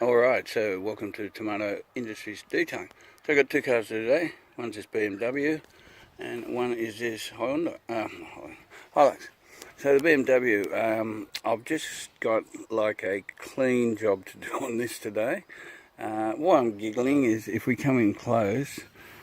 Alright, so welcome to Tomato Industries Detailing. So I've got two cars today. One's this BMW and one is this Hilux. So the BMW, I've just got like a clean job to do on this today. Why I'm giggling is if we come in close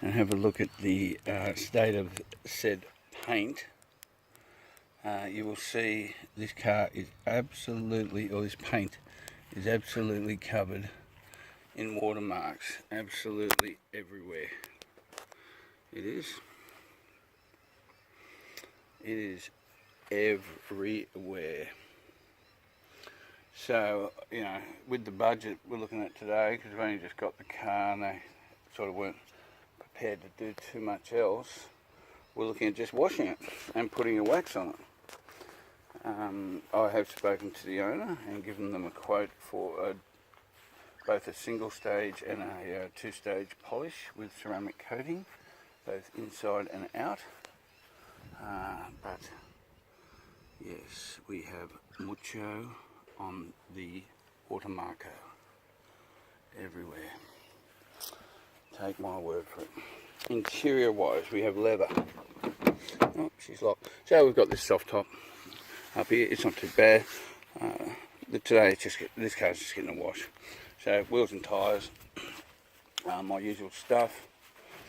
and have a look at the state of said paint, you will see this car is absolutely, or this paint is absolutely covered in watermarks, absolutely everywhere. It is everywhere. So, you know, with the budget we're looking at today, because we've only just got the car and they sort of weren't prepared to do too much else, we're looking at just washing it and putting a wax on it. I have spoken to the owner and given them a quote for both a single stage and a two-stage polish with ceramic coating, both inside and out. But yes, we have mucho on the watermarco everywhere. Take my word for it. Interior wise, we have leather. Oh, she's locked. So we've got this soft top up here. It's not too bad. Today it's just this car's just getting a wash. So wheels and tyres, my usual stuff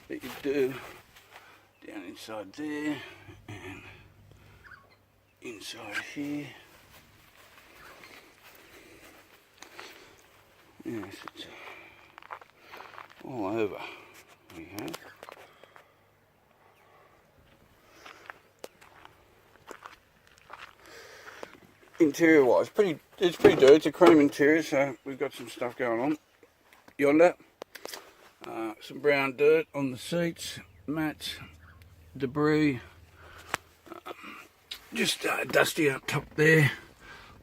that you do down inside there and inside here. Yes, it's all over. We have. Interior wise, it's pretty dirty. It's a cream interior, so we've got some stuff going on yonder. Some brown dirt on the seats, mats, debris, just dusty up top there.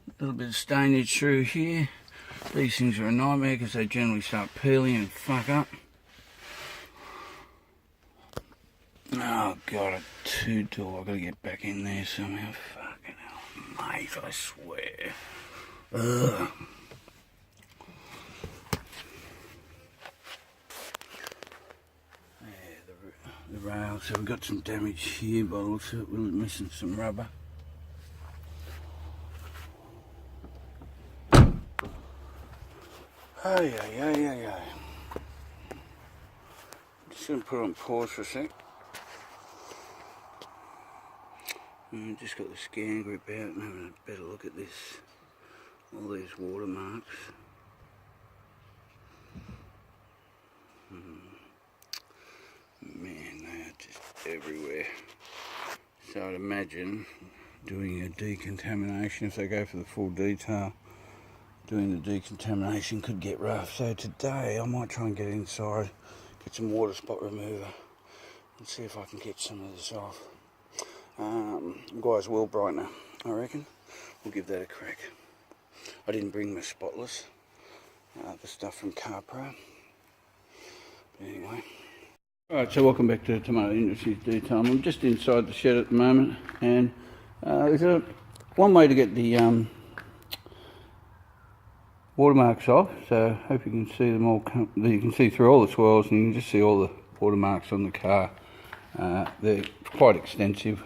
A little bit of stainage through here. These things are a nightmare because they generally start peeling and fuck up. Oh god, a two-door. I've got to get back in there somehow. Fucking hell, mate, I swear. Ugh. The rails, so we've got some damage here, but also we're missing some rubber. Ay. Just going to put on pause for a sec. Just got the scan grip out and having a better look at this. All these watermarks. Man, they are just everywhere. So I'd imagine doing a decontamination, if they go for the full detail, doing the decontamination could get rough. So today I might try and get inside, get some water spot remover and see if I can get some of this off. Meguiars Wheel Brightener, I reckon. We'll give that a crack. I didn't bring my spotless, the stuff from Car Pro. But anyway. Alright, so welcome back to Tomato Industries Detailing. I'm just inside the shed at the moment, and there's one way to get the watermarks off. So hope you can see them all. You can see through all the swirls, and you can just see all the watermarks on the car. They're quite extensive.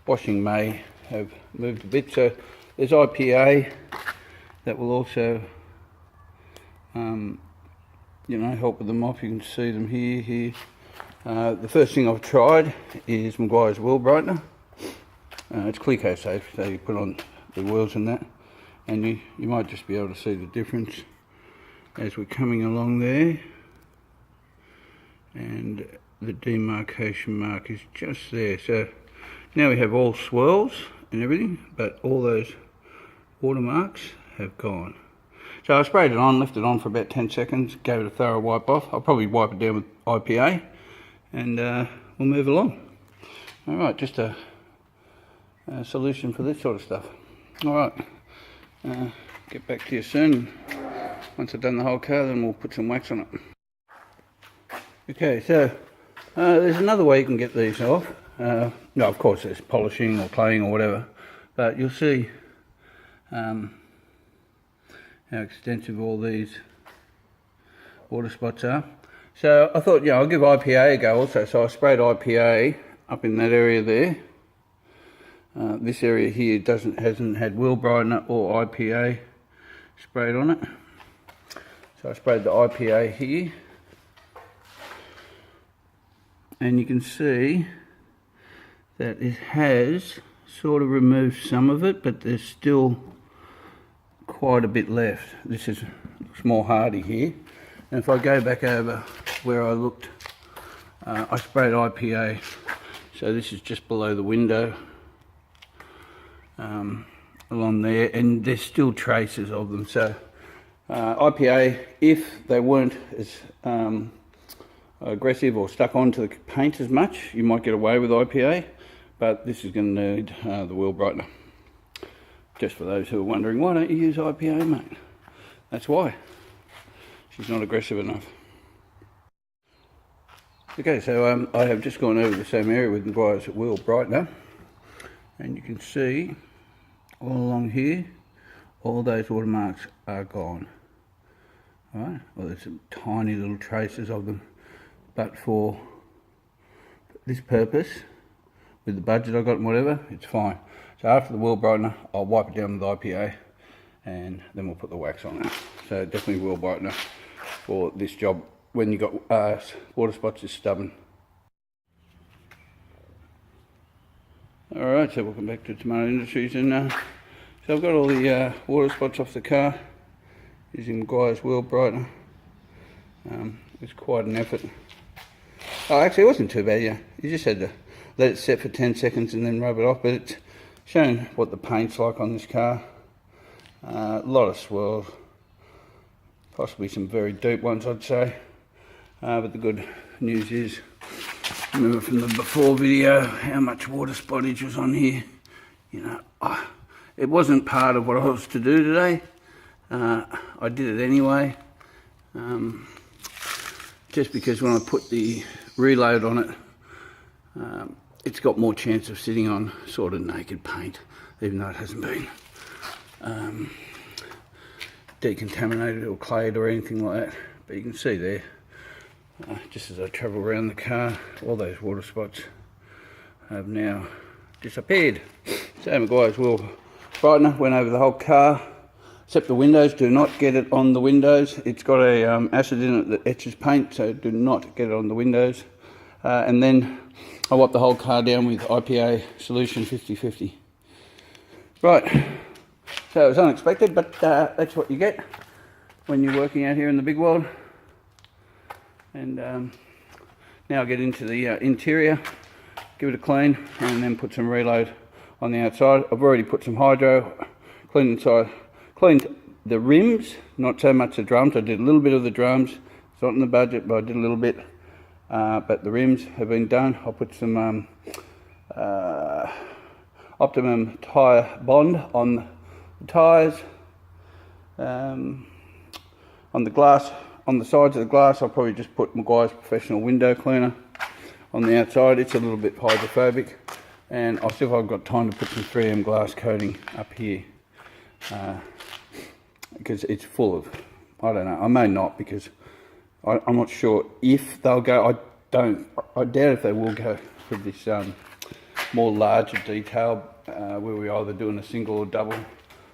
Washing may have moved a bit, so there's IPA that will also help with them off. You can see them here. The first thing I've tried is Meguiars Wheel Brightener. It's Clico safe, so you put on the wheels and that, and you might just be able to see the difference as we're coming along there, and the demarcation mark is just there. So now we have all swirls and everything, but all those watermarks have gone. So I sprayed it on, left it on for about 10 seconds, gave it a thorough wipe off. I'll probably wipe it down with IPA, and we'll move along. Alright, just a solution for this sort of stuff. Alright, get back to you soon. Once I've done the whole car, then we'll put some wax on it. Okay, so there's another way you can get these off. No, of course there's polishing or claying or whatever, but you'll see how extensive all these water spots are. So I thought, I'll give IPA a go also. So I sprayed IPA up in that area there. This area here hasn't had wheel brightener or IPA sprayed on it. So I sprayed the IPA here. And you can see that it has sort of removed some of it, but there's still quite a bit left. This is more hardy here. And if I go back over where I looked, I sprayed IPA. So this is just below the window. Along there, and there's still traces of them. So IPA, if they weren't as aggressive or stuck onto the paint as much, you might get away with IPA, but this is going to need the wheel brightener. Just for those who are wondering, why don't you use IPA, mate? That's why. She's not aggressive enough. Okay, so I have just gone over the same area with Meguiars Wheel Brightener, and you can see all along here, all those watermarks are gone. Alright, well, there's some tiny little traces of them, but for this purpose, with the budget I got and whatever, it's fine. So after the wheel brightener, I'll wipe it down with IPA, and then we'll put the wax on it. So definitely wheel brightener for this job when you got water spots is stubborn. Alright, so welcome back to Tomato Industries, and so I've got all the water spots off the car using Meguiars Wheel Brightener. It's quite an effort. Oh, actually it wasn't too bad, you just had to let it set for 10 seconds and then rub it off, but it's showing what the paint's like on this car. A lot of swirls, possibly some very deep ones I'd say, but the good news is, remember from the before video how much water spottage was on here. It wasn't part of what I was to do today. I did it anyway, just because when I put the reload on it, it's got more chance of sitting on sort of naked paint, even though it hasn't been decontaminated or clayed or anything like that. But you can see there, just as I travel around the car, all those water spots have now disappeared. So Meguiars Wheel Brightener went over the whole car, except the windows. Do not get it on the windows. It's got a acid in it that etches paint, so do not get it on the windows. And then I wiped the whole car down with IPA solution 50/50. Right, so it was unexpected, but that's what you get when you're working out here in the big world. And now I'll get into the interior, give it a clean, and then put some reload on the outside. I've already put some hydro, cleaned inside, cleaned the rims, not so much the drums. I did a little bit of the drums. It's not in the budget, but I did a little bit. But the rims have been done. I'll put some Optimum tyre bond on the tyres, on the glass. On the sides of the glass, I'll probably just put Meguiars Professional Window Cleaner on the outside. It's a little bit hydrophobic, and I'll see if I've got time to put some 3M glass coating up here, because it's full of, I don't know, I may not, because I'm not sure if they'll go. I doubt if they will go for this more larger detail, where we're either doing a single or double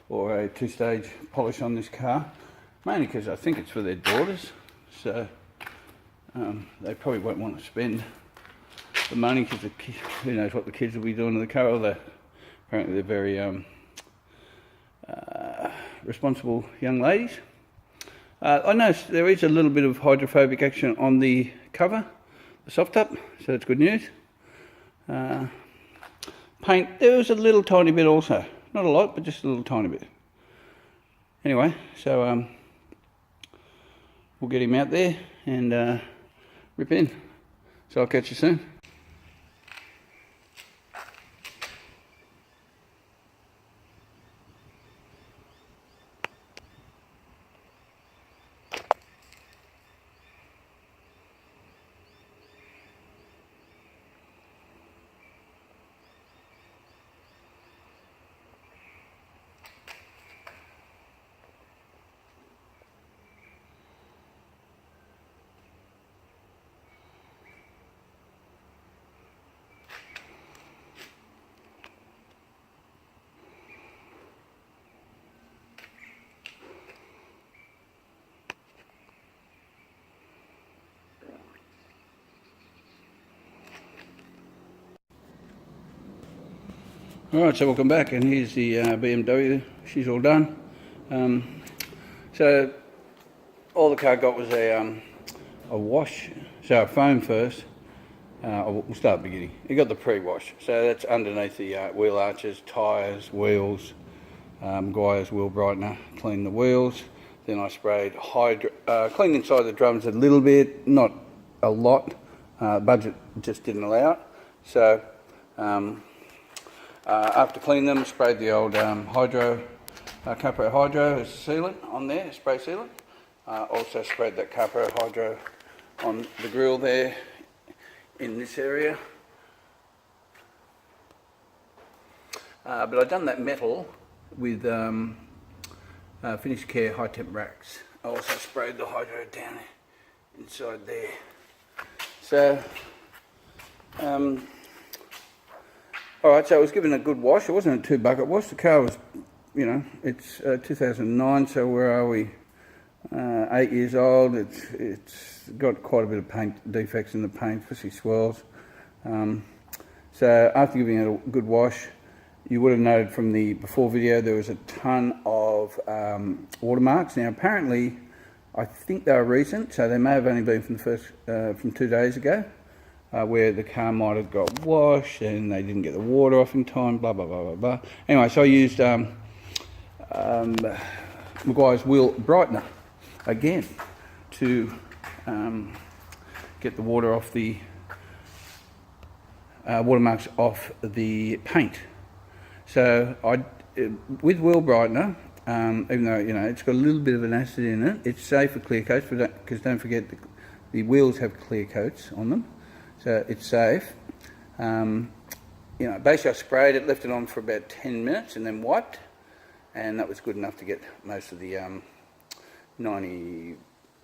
or a two-stage polish on this car. Mainly because I think it's for their daughters, so they probably won't want to spend the money, because who knows what the kids will be doing to the car. Although apparently they're very responsible young ladies. I noticed there is a little bit of hydrophobic action on the cover, the soft top, so that's good news. Paint, there was a little tiny bit also, not a lot, but just a little tiny bit. Anyway, so we'll get him out there and rip in. So I'll catch you soon. Alright, so welcome back, and here's the BMW. She's all done. So all the car got was a wash, so a foam first. We'll start at the beginning. It got the pre-wash, so that's underneath the wheel arches, tyres, wheels. Meguiars Wheel Brightener, cleaned the wheels. Then I sprayed cleaned inside the drums a little bit, not a lot. Budget just didn't allow it. So after cleaning them, sprayed the old Capro Hydro as a sealant on there, spray sealant. Also sprayed that Capro Hydro on the grill there in this area. But I've done that metal with Finish Kare high temp racks. I also sprayed the hydro down inside there. So, alright, so it was given a good wash. It wasn't a 2-bucket wash. The car was, you know, it's 2009, so where are we? 8 years old. It's got quite a bit of paint defects in the paint, especially swirls. So after giving it a good wash, you would have noted from the before video there was a ton of watermarks. Now apparently, I think they were recent, so they may have only been from 2 days ago, where the car might have got washed and they didn't get the water off in time, blah, blah, blah, blah, blah. Anyway, so I used Meguiars Wheel Brightener again to get the water off the watermarks off the paint. So with Wheel Brightener, even though it's got a little bit of an acid in it, it's safe for clear coats, because don't forget the wheels have clear coats on them, so it's safe. Basically I sprayed it, left it on for about 10 minutes, and then wiped, and that was good enough to get most of the 90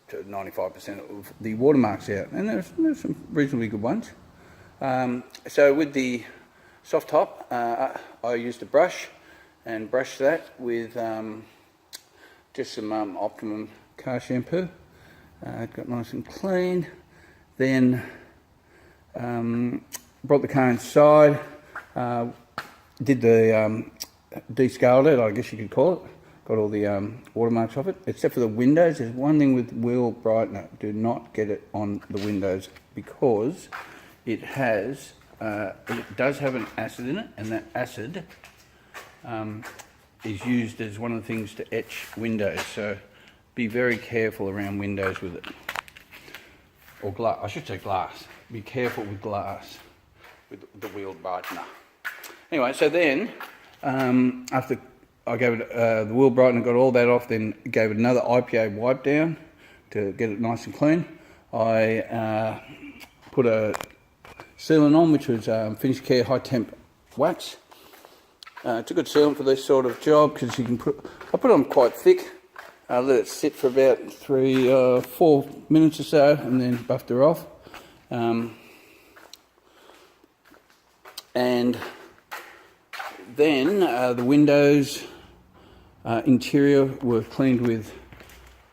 to 95% of the watermarks out, and there's some reasonably good ones. So with the soft top, I used a brush and brushed that with just some Optimum car shampoo. It got nice and clean. Then brought the car inside, did the descaled it, I guess you could call it. Got all the watermarks off it, except for the windows. There's one thing with Wheel Brightener: do not get it on the windows, because it does have an acid in it, and that acid is used as one of the things to etch windows. So be very careful around windows with it, or glass. I should say glass. Be careful with glass with the Wheel Brightener. Anyway, so then after I gave it the Wheel Brightener, got all that off, then gave it another IPA wipe down to get it nice and clean. I put a sealant on, which was Finish Kare high temp wax. It's a good sealant for this sort of job, because you can I put it on quite thick, let it sit for about 4 minutes or so, and then buffed her off. And then the windows interior were cleaned with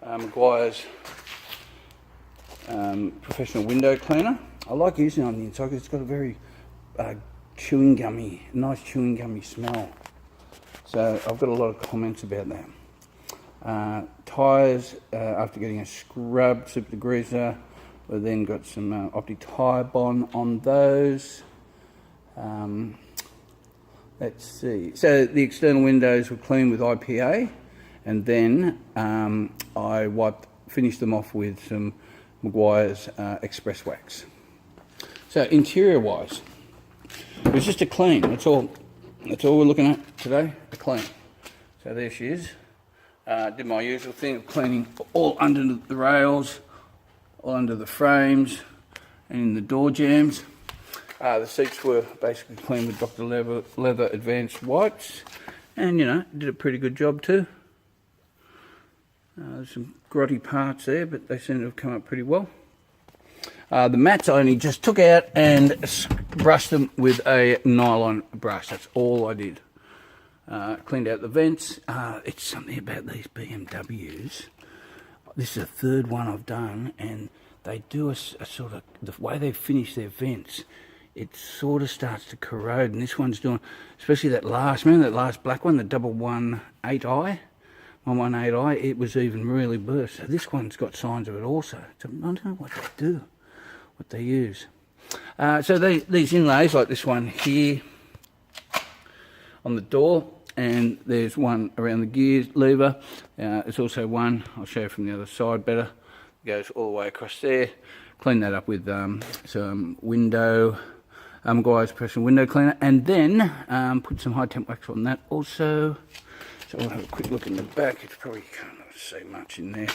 Meguiars professional window cleaner. I like using it on the inside because it's got a very nice chewing gummy smell. So I've got a lot of comments about that. Tyres, after getting a scrub, super degreaser, we then got some Opti tyre bond on those. Let's see. So the external windows were cleaned with IPA, and then I finished them off with some Meguiars Express Wax. So interior wise, it was just a clean. That's all we're looking at today, a clean. So there she is. Did my usual thing of cleaning all under the rails, all under the frames, and in the door jambs. The seats were basically cleaned with Dr. Leather Advanced Whites, and did a pretty good job too. There's some grotty parts there, but they seem to have come up pretty well. The mats I only just took out and brushed them with a nylon brush. That's all I did. Cleaned out the vents. It's something about these BMWs. This is the third one I've done, and they do a sort of, the way they finish their vents, it sort of starts to corrode, and this one's doing, especially that last, remember that last black one, the 118i, it was even really burst. So this one's got signs of it also. So I don't know what they do, what they use. So these inlays, like this one here on the door, and there's one around the gears lever. There's also one, I'll show you from the other side better, it goes all the way across there. Clean that up with some window, Meguiars pressure window cleaner, and then put some high temp wax on that also. So we'll have a quick look in the back. You probably can't see much in there,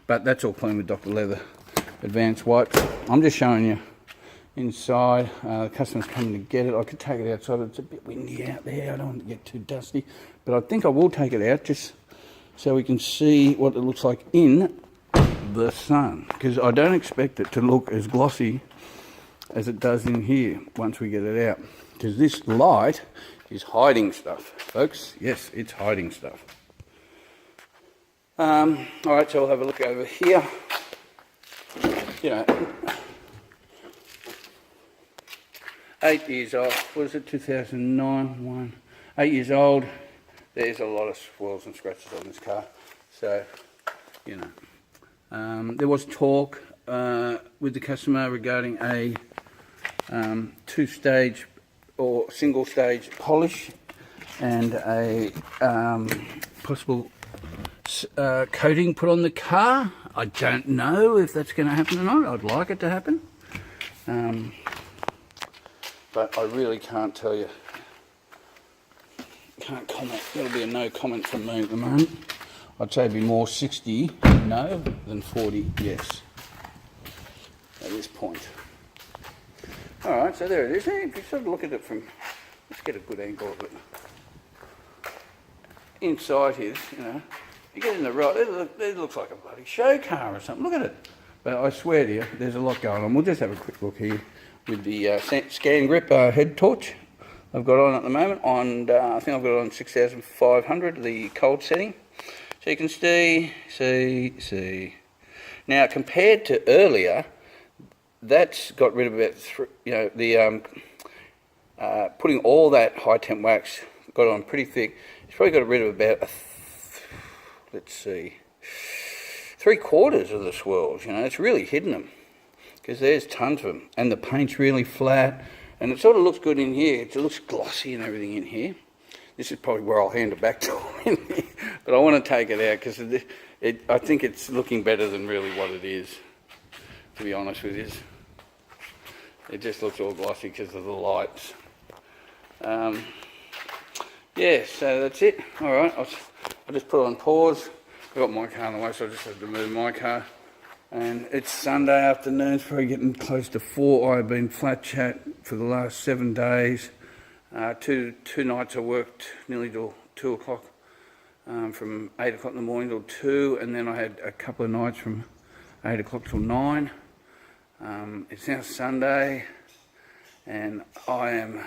but that's all clean with Dr. Leather advanced wipes. I'm just showing you inside. The customer's coming to get it. I could take it outside. It's a bit windy out there. I don't want to get too dusty, but I think I will take it out just so we can see what it looks like in the sun, because I don't expect it to look as glossy as it does in here once we get it out, because this light is hiding stuff, folks. Yes, it's hiding stuff. Alright, so we'll have a look over here. You know, 8 years old. What is it, 2009? 8 years old. There's a lot of swirls and scratches on this car. So, you know. There was talk with the customer regarding a two-stage or single-stage polish and a possible coating put on the car. I don't know if that's going to happen or not. I'd like it to happen. But I really can't tell you. Can't comment. That'll be a no comment from me at the moment. I'd say it'd be more 60 no than 40 yes at this point. Alright, so there it is. If you sort of look at it from, let's get a good angle of it. Inside here, you know, you get in the right, it looks like a bloody show car or something. Look at it. But I swear to you, there's a lot going on. We'll just have a quick look here with the scan grip head torch I've got on at the moment. I think I've got it on 6500, the cold setting. So you can see. Now compared to earlier, that's got rid of about, putting all that high temp wax, got it on pretty thick. It's probably got rid of about, let's see, 3/4 of the swirls. You know, it's really hidden them, because there's tons of them, and the paint's really flat, and it sort of looks good in here. It looks glossy and everything in here. This is probably where I'll hand it back to him, but I want to take it out because I think it's looking better than really what it is, to be honest with you. It just looks all glossy because of the lights. Yeah, so that's it. Alright, I'll just put it on pause. I've got my car in the way, so I just have to move my car. And it's Sunday afternoon, it's probably getting close to 4. I've been flat chat for the last 7 days. Two nights I worked nearly till 2 o'clock, from 8 o'clock in the morning till 2, and then I had a couple of nights from 8 o'clock till 9. It's now Sunday, and I'm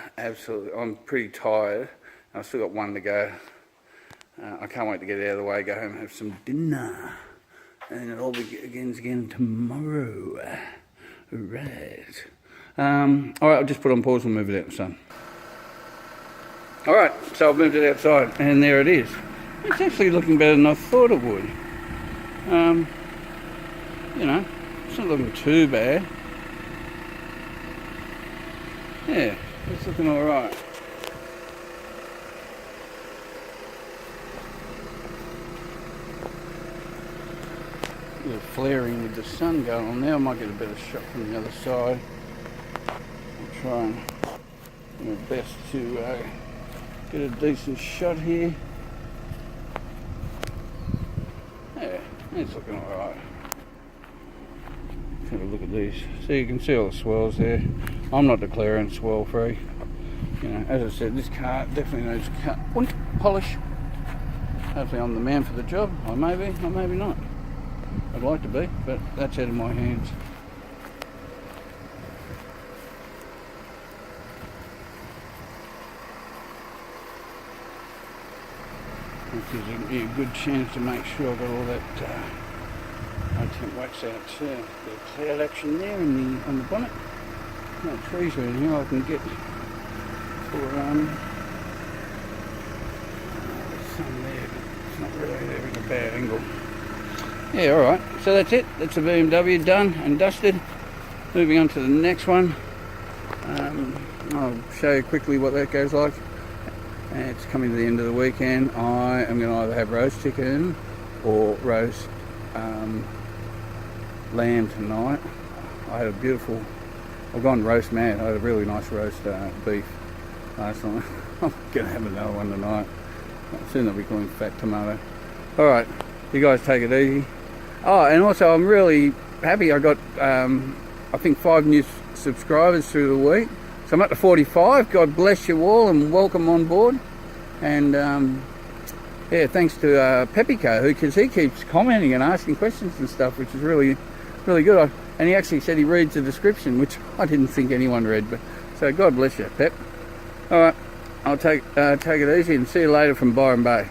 pretty tired. I've still got one to go. I can't wait to get it out of the way, go home and have some dinner. And it all begins again tomorrow. Right. Alright, I'll just put it on pause and move it out in the sun. Alright, so I've moved it outside, and there it is. It's actually looking better than I thought it would. You know, it's not looking too bad. Yeah, it's looking alright. A little flaring with the sun going on there. I might get a better shot from the other side. I'll try and do my best to get a decent shot here. Yeah, it's looking alright. Have a look at these. So you can see all the swirls there. I'm not declaring swirl free. You know, as I said, this car definitely needs cut and polish. Hopefully I'm the man for the job. I may be, I maybe not. I'd like to be, but that's out of my hands. This gives me a good chance to make sure I've got all that high temp wax out too. Bit of cloud action there on the bonnet. no trees around here I can get for there's some there, but it's not really there in a bad angle. Yeah, alright, so that's it. That's a BMW done and dusted. Moving on to the next one. I'll show you quickly what that goes like. It's coming to the end of the weekend. I am going to either have roast chicken or roast lamb tonight. I had a beautiful, I've gone roast mad. I had a really nice roast beef last night. I'm going to have another one tonight. Soon they'll be calling fat tomato. Alright, you guys take it easy. Oh, and also I'm really happy I got, I think 5 new subscribers through the week. So I'm up to 45. God bless you all and welcome on board. And yeah, thanks to Pepico, because he keeps commenting and asking questions and stuff, which is really, really good. And he actually said he reads the description, which I didn't think anyone read. But so God bless you, Pep. All right, I'll take it easy and see you later from Byron Bay.